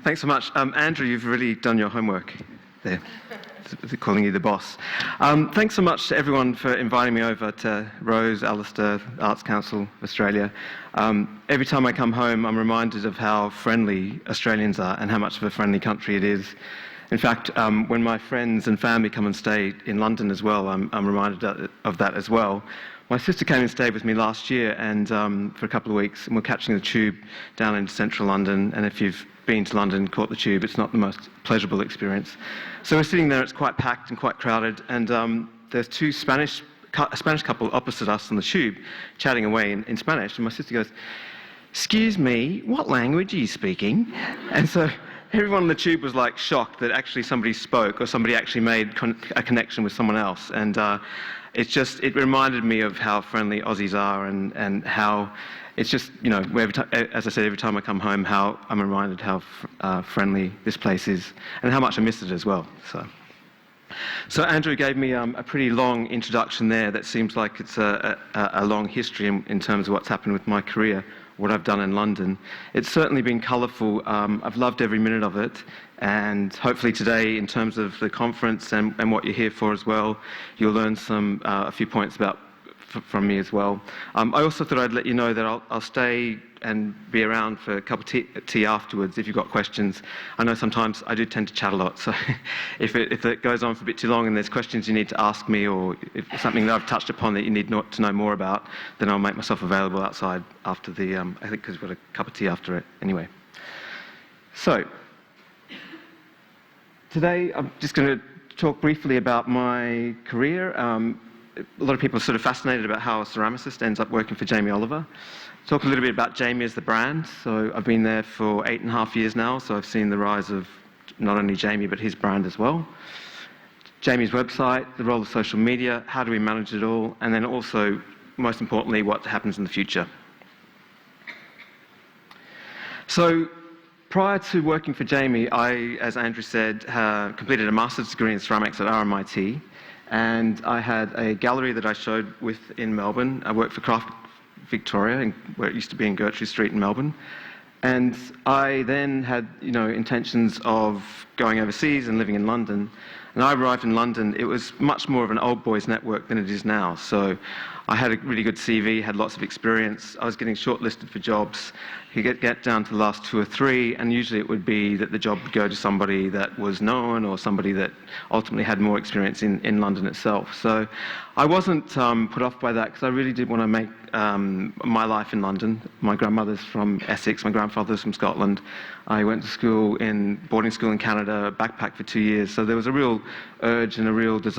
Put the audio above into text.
Thanks so much. Andrew, you've really done your homework there, calling you the boss. Thanks so much to everyone for inviting me over to Rose, Alistair, Arts Council Australia. Every time I come home, I'm reminded of how friendly Australians are and how much of a friendly country it is. In fact, when my friends and family come and stay in London as well, I'm reminded of that as well. My sister came and stayed with me last year and for a couple of weeks, and we're catching the tube down into central London. And if you've been to London and caught the tube, it's not the most pleasurable experience. So we're sitting there, it's quite packed and quite crowded, and there's a Spanish couple opposite us on the tube chatting away in Spanish. And my sister goes, "Excuse me, what language are you speaking?" And so everyone on the tube was like shocked that actually somebody spoke or somebody actually made a connection with someone else. And it reminded me of how friendly Aussies are and how it's just, you know, as I said, every time I come home, how I'm reminded how friendly this place is and how much I miss it as well. So Andrew gave me a pretty long introduction there that seems like it's a long history in terms of what's happened with my career, what I've done in London. It's certainly been colourful. I've loved every minute of it, and hopefully today, in terms of the conference and what you're here for as well, you'll learn a few points from me as well. I also thought I'd let you know that I'll stay and be around for a cup of tea afterwards if you've got questions. I know sometimes I do tend to chat a lot, so if it goes on for a bit too long and there's questions you need to ask me, or if it's something that I've touched upon that you need to know more about, then I'll make myself available outside after I think because we've got a cup of tea after it anyway. So, today I'm just going to talk briefly about my career. A lot of people are sort of fascinated about how a ceramicist ends up working for JamieOliver. Talk a little bit about Jamie as the brand. So I've been there for 8.5 years now, so I've seen the rise of not only Jamie, but his brand as well. Jamie's website, the role of social media, how do we manage it all, and then also, most importantly, what happens in the future. So prior to working for Jamie, I, as Andrew said, completed a master's degree in ceramics at RMIT. And I had a gallery that I showed with in Melbourne. I worked for Craft Victoria, where it used to be in Gertrude Street in Melbourne. And I then had, intentions of going overseas and living in London. And I arrived in London, it was much more of an old boys network than it is now. So I had a really good CV, had lots of experience. I was getting shortlisted for jobs. You get down to the last 2 or 3, and usually it would be that the job would go to somebody that was known or somebody that ultimately had more experience in London itself. So I wasn't put off by that, because I really did want to make my life in London. My grandmother's from Essex, my grandfather's from Scotland. I went to boarding school in Canada, backpacked for 2 years. So there was a real urge and a real desire